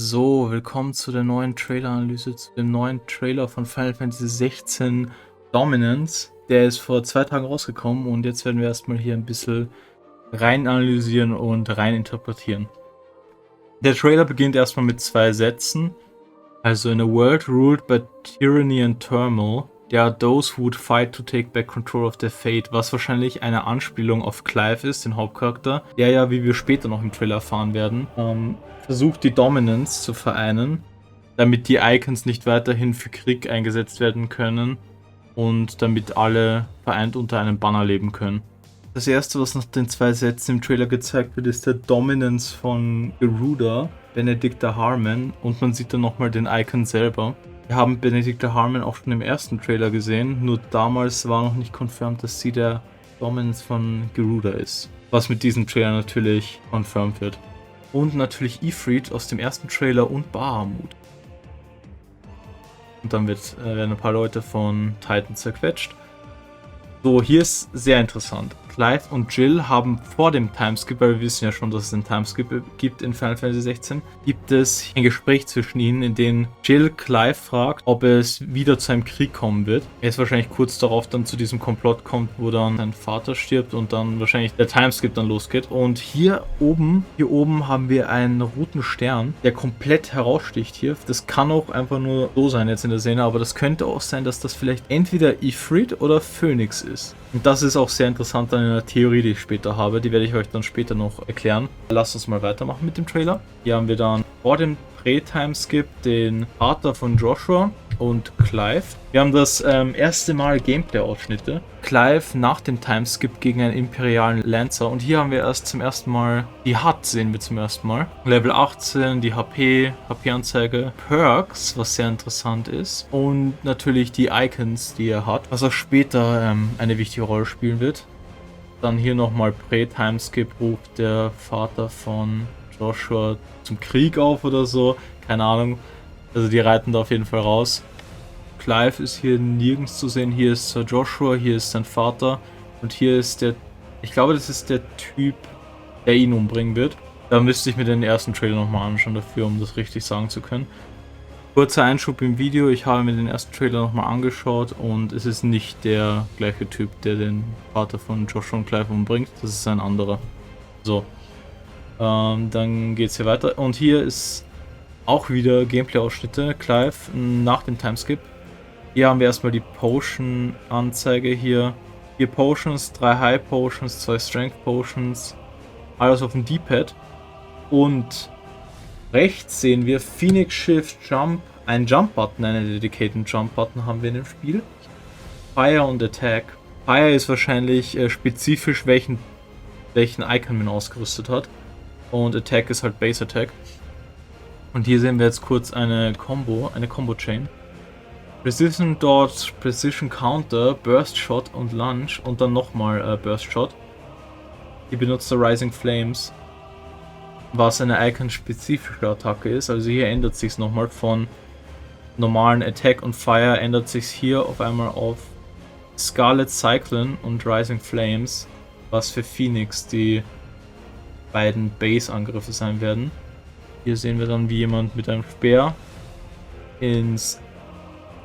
So, willkommen zu der neuen Trailer-Analyse, zu dem neuen Trailer von Final Fantasy 16 Dominance. Der ist vor 2 Tagen rausgekommen und jetzt werden wir erstmal hier ein bisschen rein analysieren und rein interpretieren. Der Trailer beginnt erstmal mit 2 Sätzen. Also, in a world ruled by tyranny and turmoil, there are those who would fight to take back control of their fate, was wahrscheinlich eine Anspielung auf Clive ist, den Hauptcharakter, der ja, wie wir später noch im Trailer erfahren werden, versucht die Dominance zu vereinen, damit die Icons nicht weiterhin für Krieg eingesetzt werden können und damit alle vereint unter einem Banner leben können. Das erste, was nach den 2 Sätzen im Trailer gezeigt wird, ist der Dominance von Garuda, Benedicta Harmon, und man sieht dann nochmal den Icon selber. Wir haben Benedicta Harmon auch schon im ersten Trailer gesehen, nur damals war noch nicht confirmed, dass sie der Dominance von Garuda ist. Was mit diesem Trailer natürlich confirmed wird. Und natürlich Ifrit aus dem ersten Trailer und Bahamut. Und dann werden ein paar Leute von Titan zerquetscht. So, hier ist sehr interessant. Clive und Jill haben vor dem Timeskip, weil wir wissen ja schon, dass es einen Timeskip gibt in Final Fantasy 16, gibt es ein Gespräch zwischen ihnen, in dem Jill Clive fragt, ob es wieder zu einem Krieg kommen wird. Er ist wahrscheinlich kurz darauf dann zu diesem Komplott kommt, wo dann sein Vater stirbt und dann wahrscheinlich der Timeskip dann losgeht. Und hier oben haben wir einen roten Stern, der komplett heraussticht hier. Das kann auch einfach nur so sein jetzt in der Szene, aber das könnte auch sein, dass das vielleicht entweder Ifrit oder Phoenix ist. Und das ist auch sehr interessant an einer Theorie, die ich später habe. Die werde ich euch dann später noch erklären. Lasst uns mal weitermachen mit dem Trailer. Hier haben wir dann vor dem Pre-Timeskip den Vater von Joshua und Clive. Wir haben das erste Mal Gameplay-Ausschnitte. Clive nach dem Timeskip gegen einen imperialen Lancer. Und hier haben wir erst zum ersten Mal die HUD sehen wir zum ersten Mal. Level 18, die HP-Anzeige, Perks, was sehr interessant ist. Und natürlich die Icons, die er hat, was auch später eine wichtige Rolle spielen wird. Dann hier nochmal Pre-Timeskip ruft der Vater von Joshua zum Krieg auf oder so. Keine Ahnung. Also die reiten da auf jeden Fall raus. Clive ist hier nirgends zu sehen. Hier ist Joshua, hier ist sein Vater. Und hier ist der... Ich glaube, das ist der Typ, der ihn umbringen wird. Da müsste ich mir den ersten Trailer nochmal anschauen dafür, um das richtig sagen zu können. Kurzer Einschub im Video. Ich habe mir den ersten Trailer nochmal angeschaut und es ist nicht der gleiche Typ, der den Vater von Joshua und Clive umbringt. Das ist ein anderer. So. Dann geht es hier weiter. Und hier ist auch wieder Gameplay-Ausschnitte. Clive nach dem Timeskip. Hier haben wir erstmal die Potion-Anzeige hier. 4 Potions, 3 High Potions, 2 Strength Potions. Alles auf dem D-Pad. Und rechts sehen wir Phoenix Shift Jump. Einen Jump-Button, einen Dedicated Jump-Button haben wir in dem Spiel. Fire und Attack. Fire ist wahrscheinlich spezifisch, welchen Icon man ausgerüstet hat. Und Attack ist halt Base Attack. Und hier sehen wir jetzt kurz eine Combo-Chain. Precision Dodge, Precision Counter, Burst Shot und Lunge und dann nochmal Burst Shot. Die benutzt der Rising Flames, was eine Icon-spezifische Attacke ist. Also hier ändert sich es nochmal von normalen Attack und Fire, ändert sich hier auf einmal auf Scarlet Cyclone und Rising Flames, was für Phoenix die beiden Base-Angriffe sein werden. Hier sehen wir dann, wie jemand mit einem Speer in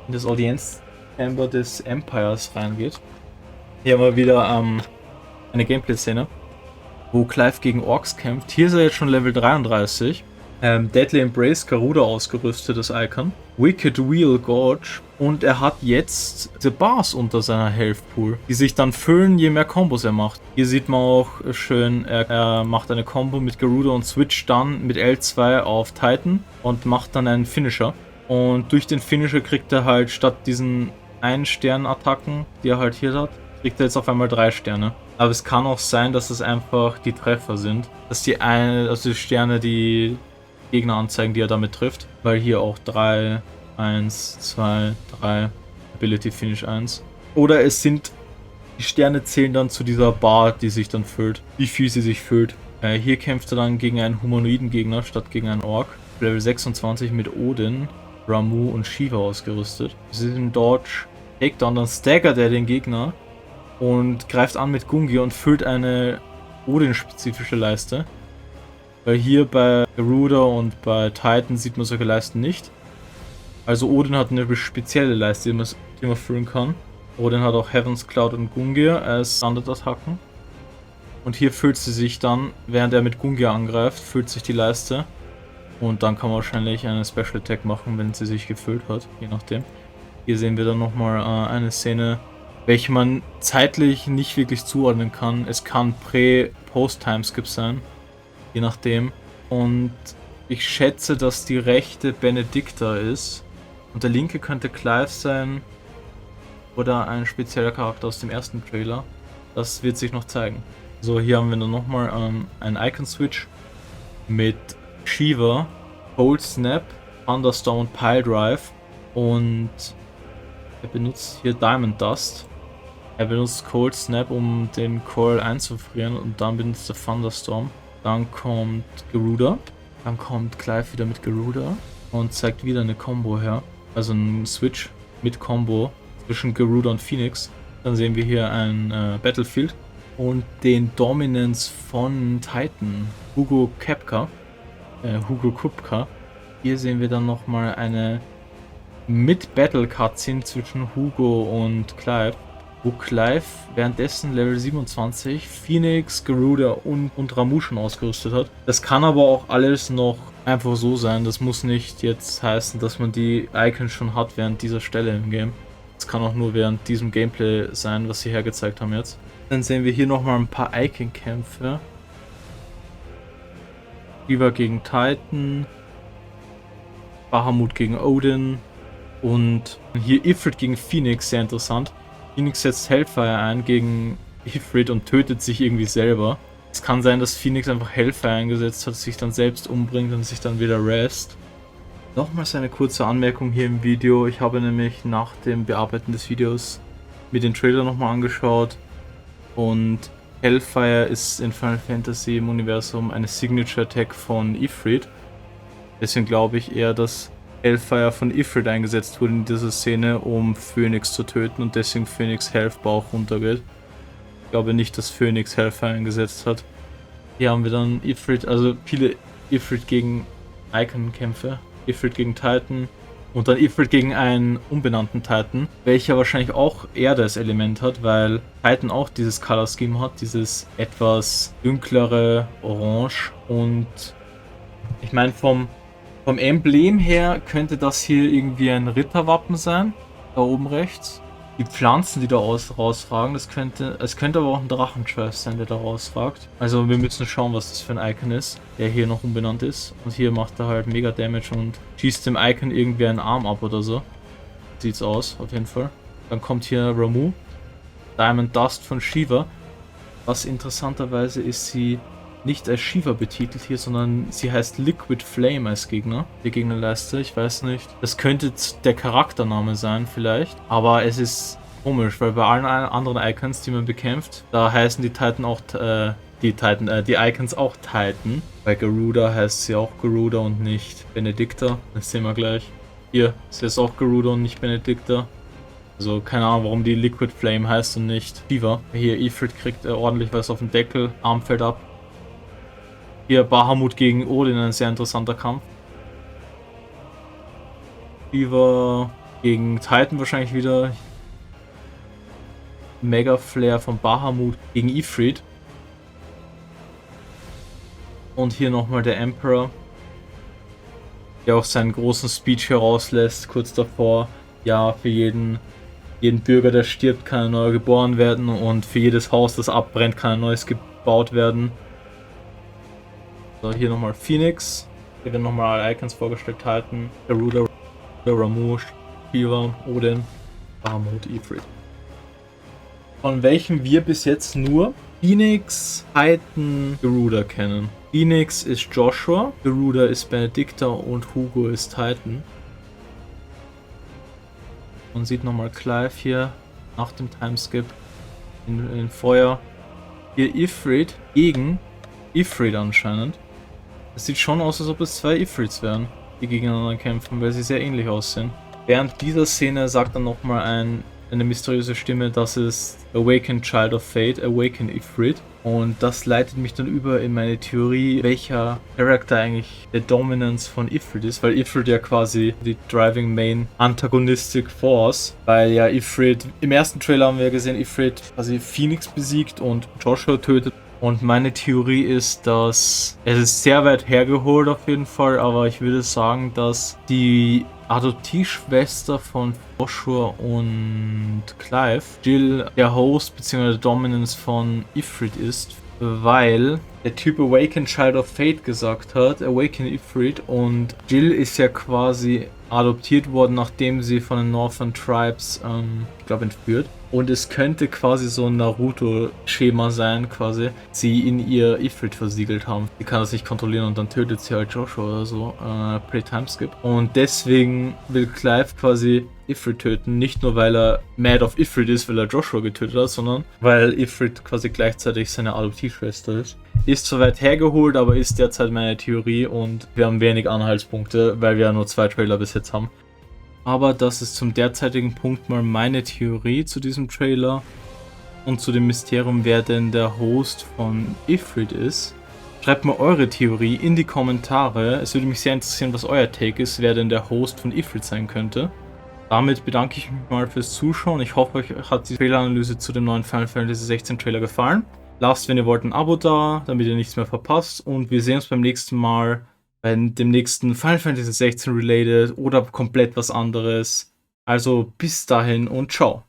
das Audienz-Chamber des Empires reingeht. Hier haben wir wieder eine Gameplay-Szene, wo Clive gegen Orks kämpft. Hier ist er jetzt schon Level 33. Deadly Embrace, Garuda ausgerüstet, das Icon. Wicked Wheel Gorge. Und er hat jetzt diese Bars unter seiner Health Pool, die sich dann füllen, je mehr Kombos er macht. Hier sieht man auch schön, er macht eine Combo mit Garuda und switcht dann mit L2 auf Titan und macht dann einen Finisher. Und durch den Finisher kriegt er halt statt diesen 1-Stern-Attacken, die er halt hier hat, kriegt er jetzt auf einmal 3 Sterne. Aber es kann auch sein, dass es einfach die Treffer sind. Dass die Sterne die Gegner anzeigen, die er damit trifft. Weil hier auch 3, 1, 2, 3, Ability Finish 1. Oder es sind, die Sterne zählen dann zu dieser Bar, die sich dann füllt. Wie viel sie sich füllt. Hier kämpft er dann gegen einen humanoiden Gegner statt gegen einen Ork. Level 26 mit Odin, Ramu und Shiva ausgerüstet. Sie sind Dodge, Takedown, dann staggert er den Gegner und greift an mit Gungi und füllt eine Odin-spezifische Leiste. Weil hier bei Garuda und bei Titan sieht man solche Leisten nicht. Also Odin hat eine spezielle Leiste, die man füllen kann. Odin hat auch Heaven's Cloud und Gungnir als Standardattacken. Und hier füllt sie sich dann, während er mit Gungnir angreift, füllt sich die Leiste. Und dann kann man wahrscheinlich eine Special Attack machen, wenn sie sich gefüllt hat, je nachdem. Hier sehen wir dann nochmal eine Szene, welche man zeitlich nicht wirklich zuordnen kann. Es kann Post-Timeskip sein, je nachdem. Und ich schätze, dass die rechte Benedicta ist. Und der linke könnte Clive sein. Oder ein spezieller Charakter aus dem ersten Trailer. Das wird sich noch zeigen. So, hier haben wir dann nochmal einen Icon-Switch mit Shiva, Cold Snap, Thunderstorm und Piledrive. Und er benutzt hier Diamond Dust. Er benutzt Cold Snap, um den Coil einzufrieren, und dann benutzt er Thunderstorm. Dann kommt Garuda. Dann kommt Clive wieder mit Garuda und zeigt wieder eine Combo her. Also ein Switch mit Combo zwischen Garuda und Phoenix. Dann sehen wir hier ein Battlefield und den Dominance von Titan, Hugo Kupka. Hier sehen wir dann nochmal eine Mid-Battle-Cutscene zwischen Hugo und Clive, wo Clive währenddessen Level 27 Phoenix, Garuda und Ramuh schon ausgerüstet hat. Das kann aber auch alles noch einfach so sein. Das muss nicht jetzt heißen, dass man die Icons schon hat während dieser Stelle im Game. Das kann auch nur während diesem Gameplay sein, was sie hergezeigt haben jetzt. Dann sehen wir hier nochmal ein paar Icon-Kämpfe. Shiva gegen Titan, Bahamut gegen Odin und hier Ifrit gegen Phoenix, sehr interessant. Phoenix setzt Hellfire ein gegen Ifrit und tötet sich irgendwie selber. Es kann sein, dass Phoenix einfach Hellfire eingesetzt hat, sich dann selbst umbringt und sich dann wieder rest. Nochmals eine kurze Anmerkung hier im Video. Ich habe nämlich nach dem Bearbeiten des Videos mir den Trailer nochmal angeschaut und Hellfire ist in Final Fantasy im Universum eine Signature Attack von Ifrit. Deswegen glaube ich eher, dass Hellfire von Ifrit eingesetzt wurde in dieser Szene, um Phoenix zu töten und deswegen Phoenix Health Bauch runtergeht. Ich glaube nicht, dass Phoenix Hellfire eingesetzt hat. Hier haben wir dann Ifrit, also viele Ifrit gegen Icon-Kämpfe. Ifrit gegen Titan und dann Ifrit gegen einen unbenannten Titan, welcher wahrscheinlich auch Erde als Element hat, weil Titan auch dieses Color Scheme hat, dieses etwas dunklere Orange. Und ich meine, vom Emblem her könnte das hier irgendwie ein Ritterwappen sein, da oben rechts. Die Pflanzen, die da rausragen, es könnte aber auch ein Drachenschweif sein, der da rausragt. Also wir müssen schauen, was das für ein Icon ist, der hier noch unbenannt ist. Und hier macht er halt mega Damage und schießt dem Icon irgendwie einen Arm ab oder so. Sieht's aus, auf jeden Fall. Dann kommt hier Ramuh, Diamond Dust von Shiva. Was interessanterweise ist, sie nicht als Shiva betitelt hier, sondern sie heißt Liquid Flame als Gegner, die Gegnerleiste, ich weiß nicht. Das könnte der Charaktername sein vielleicht, aber es ist komisch, weil bei allen anderen Icons, die man bekämpft, da heißen die Titan auch, die Icons auch Titan. Bei Garuda heißt sie auch Garuda und nicht Benedicta, das sehen wir gleich. Hier ist jetzt auch Garuda und nicht Benedicta. Also keine Ahnung, warum die Liquid Flame heißt und nicht Shiva. Hier Ifrit kriegt ordentlich was auf den Deckel, Arm fällt ab. Hier Bahamut gegen Odin, ein sehr interessanter Kampf. Shiva gegen Titan wahrscheinlich wieder. Mega Flare von Bahamut gegen Ifrit. Und hier nochmal der Emperor, der auch seinen großen Speech herauslässt, kurz davor. Ja, für jeden Bürger, der stirbt, kann ein neuer geboren werden und für jedes Haus, das abbrennt, kann ein neues gebaut werden. So, hier nochmal Phoenix. Hier werden nochmal alle Icons vorgestellt, Titan, Garuda, Ramuh, Shiva, Odin, Bahamut, Ifrit. Von welchem wir bis jetzt nur Phoenix, Titan, Garuda kennen. Phoenix ist Joshua, Garuda ist Benedicta und Hugo ist Titan. Man sieht nochmal Clive hier nach dem Timeskip in Feuer. Hier Ifrit gegen Ifrit anscheinend. Es sieht schon aus, als ob es zwei Ifrits wären, die gegeneinander kämpfen, weil sie sehr ähnlich aussehen. Während dieser Szene sagt dann nochmal eine mysteriöse Stimme, dass es Awakened Child of Fate, Awaken Ifrit. Und das leitet mich dann über in meine Theorie, welcher Charakter eigentlich der Dominance von Ifrit ist, weil Ifrit ja quasi die Driving Main Antagonistic Force, weil ja Ifrit, im ersten Trailer haben wir gesehen, Ifrit quasi Phoenix besiegt und Joshua tötet. Und meine Theorie ist, dass es ist sehr weit hergeholt auf jeden Fall, aber ich würde sagen, dass die Adoptivschwester von Joshua und Clive, Jill, der Host bzw. der Dominance von Ifrit ist, weil der Typ Awaken Child of Fate gesagt hat, Awaken Ifrit, und Jill ist ja quasi adoptiert worden, nachdem sie von den Northern Tribes, ich glaube, entführt. Und es könnte quasi so ein Naruto-Schema sein, quasi, sie in ihr Ifrit versiegelt haben. Die kann das nicht kontrollieren und dann tötet sie halt Joshua oder so, Pre-Timeskip. Und deswegen will Clive quasi Ifrit töten, nicht nur weil er mad auf Ifrit ist, weil er Joshua getötet hat, sondern weil Ifrit quasi gleichzeitig seine Adoptivschwester ist. Ist zwar weit hergeholt, aber ist derzeit meine Theorie und wir haben wenig Anhaltspunkte, weil wir ja nur 2 Trailer bis jetzt haben. Aber das ist zum derzeitigen Punkt mal meine Theorie zu diesem Trailer und zu dem Mysterium, wer denn der Host von Ifrit ist. Schreibt mir eure Theorie in die Kommentare. Es würde mich sehr interessieren, was euer Take ist, wer denn der Host von Ifrit sein könnte. Damit bedanke ich mich mal fürs Zuschauen. Ich hoffe, euch hat die Traileranalyse zu dem neuen Final Fantasy 16 Trailer gefallen. Lasst, wenn ihr wollt, ein Abo da, damit ihr nichts mehr verpasst. Und wir sehen uns beim nächsten Mal bei dem nächsten Final Fantasy 16 Related oder komplett was anderes. Also bis dahin und ciao.